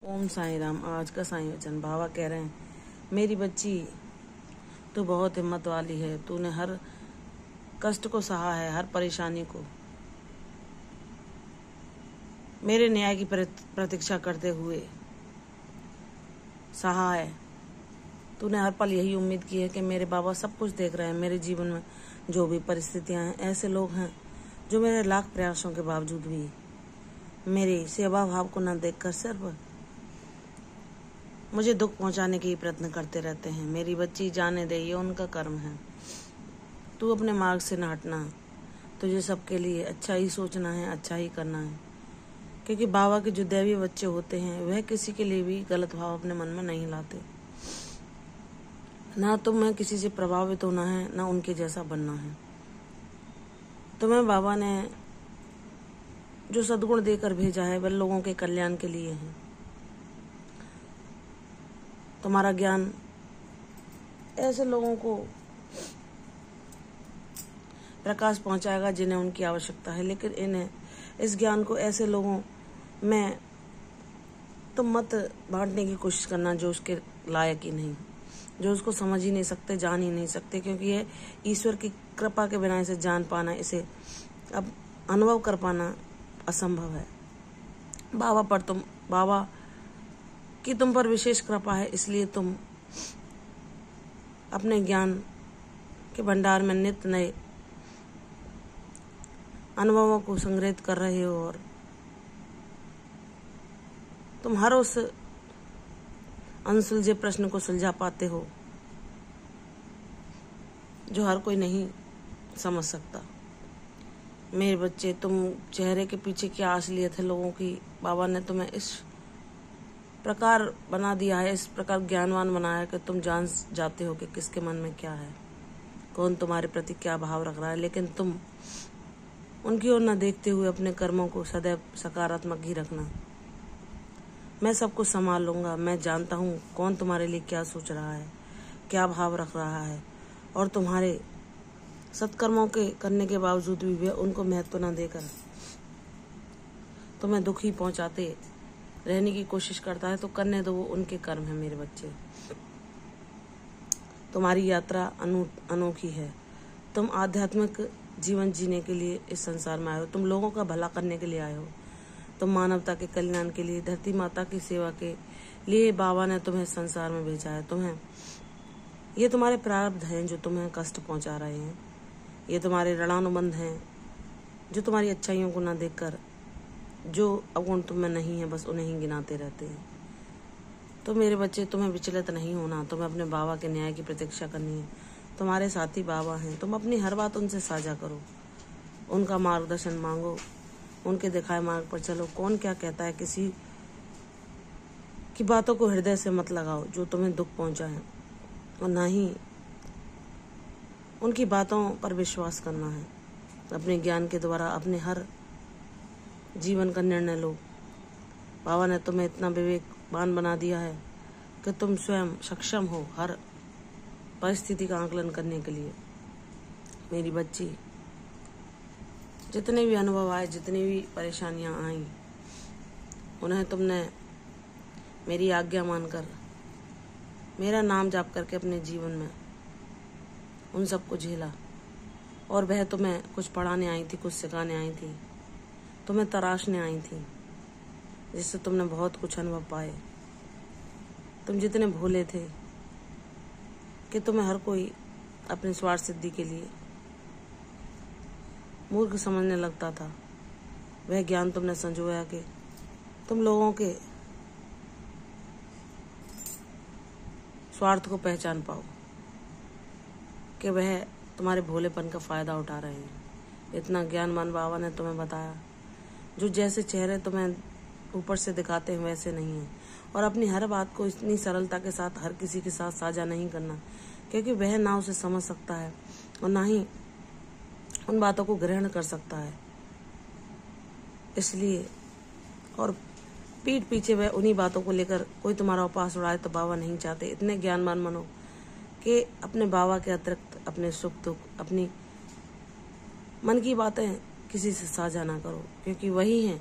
ओम साईं राम। आज का साईं वचन बाबा कह रहे हैं, मेरी बच्ची तू बहुत हिम्मत वाली है। तूने हर कष्ट को सहा है, हर परेशानी को मेरे न्याय की प्रतीक्षा करते हुए सहा है। तूने हर पल यही उम्मीद की है कि मेरे बाबा सब कुछ देख रहे हैं। मेरे जीवन में जो भी परिस्थितियां हैं, ऐसे लोग हैं जो मेरे लाख प्रयासों के बावजूद भी मेरी सेवा भाव को न देखकर सिर्फ मुझे दुख पहुंचाने के ही प्रयत्न करते रहते हैं। मेरी बच्ची, जाने दे, ये उनका कर्म है। तू अपने मार्ग से न हटना। तुझे सबके लिए अच्छा ही सोचना है, अच्छा ही करना है, क्योंकि बाबा के जो दैवीय बच्चे होते हैं वह किसी के लिए भी गलत भाव अपने मन में नहीं लाते। ना तुम्हें किसी से प्रभावित होना है, ना उनके जैसा बनना है। तुम्हें बाबा ने जो सद्गुण देकर भेजा है वह लोगों के कल्याण के लिए है। तुम्हारा ज्ञान ऐसे लोगों को प्रकाश पहुंचाएगा जिन्हें उनकी आवश्यकता है, लेकिन इस ज्ञान को ऐसे लोगों में तुम मत बांटने की कोशिश करना जो उसके लायक ही नहीं, जो उसको समझ ही नहीं सकते, जान ही नहीं सकते, क्योंकि यह ईश्वर की कृपा के बिना इसे जान पाना, इसे अब अनुभव कर पाना असंभव है। बाबा कि तुम पर विशेष कृपा है, इसलिए तुम अपने ज्ञान के भंडार में नित्य नए अनुभवों को संग्रहित कर रहे हो और तुम हर उस अनसुलझे प्रश्न को सुलझा पाते हो जो हर कोई नहीं समझ सकता। मेरे बच्चे, तुम चेहरे के पीछे क्या आस लिए थे लोगों की, बाबा ने तुम्हें इस प्रकार बना दिया है, इस प्रकार ज्ञानवान बनाया है कि तुम जान जाते हो कि किसके मन में क्या है, कौन तुम्हारे प्रति क्या भाव रख रहा है। लेकिन तुम उनकी ओर न देखते हुए अपने कर्मों को सदैव सकारात्मक ही रखना। मैं सब कुछ संभाल लूंगा। मैं जानता हूँ कौन तुम्हारे लिए क्या सोच रहा है, क्या भाव रख रहा है, और तुम्हारे सत्कर्मों के करने के बावजूद भी वे उनको महत्व न देकर तुम्हें दुख ही पहुंचाते रहने की कोशिश करता है, तो करने दो, वो उनके कर्म है। मेरे बच्चे, तुम्हारी यात्रा अनोखी है। तुम आध्यात्मिक जीवन जीने के लिए इस संसार में आए हो। तुम लोगों का भला करने के लिए आए हो। तुम मानवता के कल्याण के लिए, धरती माता की सेवा के लिए बाबा ने तुम्हें संसार में भेजा है। ये तुम्हारे प्रारब्ध हैं जो तुम्हें कष्ट पहुंचा रहे हैं। ये तुम्हारे ऋणानुबंध हैं जो तुम्हारी अच्छाइयों को न देखकर जो अवगुण तुम में नहीं है बस उन्हें ही गिनाते रहते हैं। तो मेरे बच्चे, तुम्हें विचलित नहीं होना। तुम्हें अपने बाबा के न्याय की प्रतीक्षा करनी है। तुम्हारे साथी बाबा हैं। तुम अपनी हर बात उनसे साझा करो, उनका मार्गदर्शन मांगो, उनके दिखाए मार्ग पर चलो। कौन क्या कहता है, किसी की बातों को हृदय से मत लगाओ जो तुम्हें दुख पहुंचाए, और ना ही उनकी बातों पर विश्वास करना है। अपने ज्ञान के द्वारा अपने हर जीवन का निर्णय लो। बाबा ने तुम्हें इतना विवेकवान बना दिया है कि तुम स्वयं सक्षम हो हर परिस्थिति का आकलन करने के लिए। मेरी बच्ची, जितने भी अनुभव आए, जितनी भी परेशानियां आई, उन्हें तुमने मेरी आज्ञा मानकर, मेरा नाम जाप करके अपने जीवन में उन सबको झेला। और वह तुम्हें कुछ पढ़ाने आई थी, कुछ सिखाने आई थी, तुम्हें तराशने आई थी, जिससे तुमने बहुत कुछ अनुभव पाए। तुम जितने भोले थे कि तुम्हें हर कोई अपनी स्वार्थ सिद्धि के लिए मूर्ख समझने लगता था, वह ज्ञान तुमने संजोया कि तुम लोगों के स्वार्थ को पहचान पाओ कि वह तुम्हारे भोलेपन का फायदा उठा रहे हैं। इतना ज्ञानवान बाबा ने तुम्हें बताया, जो जैसे चेहरे तुम्हें ऊपर से दिखाते हैं वैसे नहीं है। और अपनी हर बात को इतनी सरलता के साथ हर किसी के साथ साझा नहीं करना, क्योंकि वह ना उसे समझ सकता है और ना ही उन बातों को ग्रहण कर सकता है। इसलिए, और पीठ पीछे वह उन्हीं बातों को लेकर कोई तुम्हारा उपास उड़ाए तो बाबा नहीं चाहते। इतने ज्ञानवान बनो कि अपने बाबा के अतिरिक्त अपने सुख दुख, अपनी मन की बातें किसी से साझा ना करो, क्योंकि वही हैं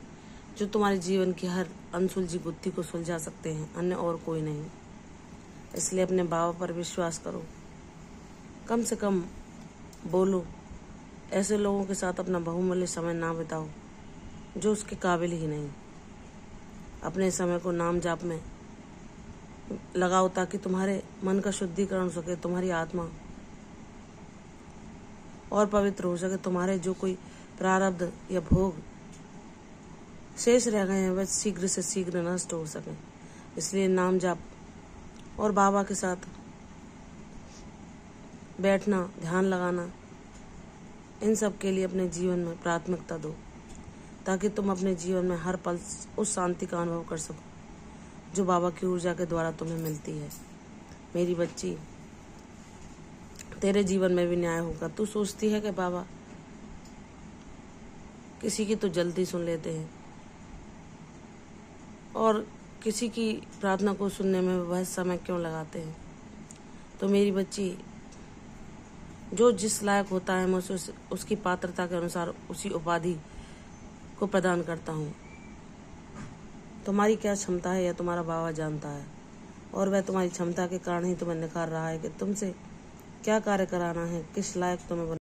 जो तुम्हारे जीवन की हर अनसुलझी बुद्धि को सुलझा सकते हैं, अन्य और कोई नहीं। इसलिए अपने बाबा पर विश्वास करो, कम से कम बोलो। ऐसे लोगों के साथ अपना बहुमूल्य समय ना बिताओ जो उसके काबिल ही नहीं। अपने समय को नाम जाप में लगाओ ताकि तुम्हारे मन का शुद्धिकरण हो सके, तुम्हारी आत्मा और पवित्र हो सके, तुम्हारे जो कोई प्रारब्ध या भोग शेष रह गए हैं वह शीघ्र से शीघ्र नष्ट हो सके। इसलिए नाम जाप और बाबा के साथ बैठना, ध्यान लगाना, इन सब के लिए अपने जीवन में प्राथमिकता दो ताकि तुम अपने जीवन में हर पल उस शांति का अनुभव कर सको जो बाबा की ऊर्जा के द्वारा तुम्हें मिलती है। मेरी बच्ची, तेरे जीवन में भी न्याय होगा। तू सोचती है कि बाबा किसी की तो जल्दी सुन लेते हैं और किसी की प्रार्थना को सुनने में वह समय क्यों लगाते हैं। तो मेरी बच्ची, जो जिस लायक होता है मैं उसे उसकी पात्रता के अनुसार उसी उपाधि को प्रदान करता हूँ। तुम्हारी क्या क्षमता है यह तुम्हारा बाबा जानता है और वह तुम्हारी क्षमता के कारण ही तुम्हें निखार रहा है कि तुमसे क्या कार्य कराना है, किस लायक तुम्हें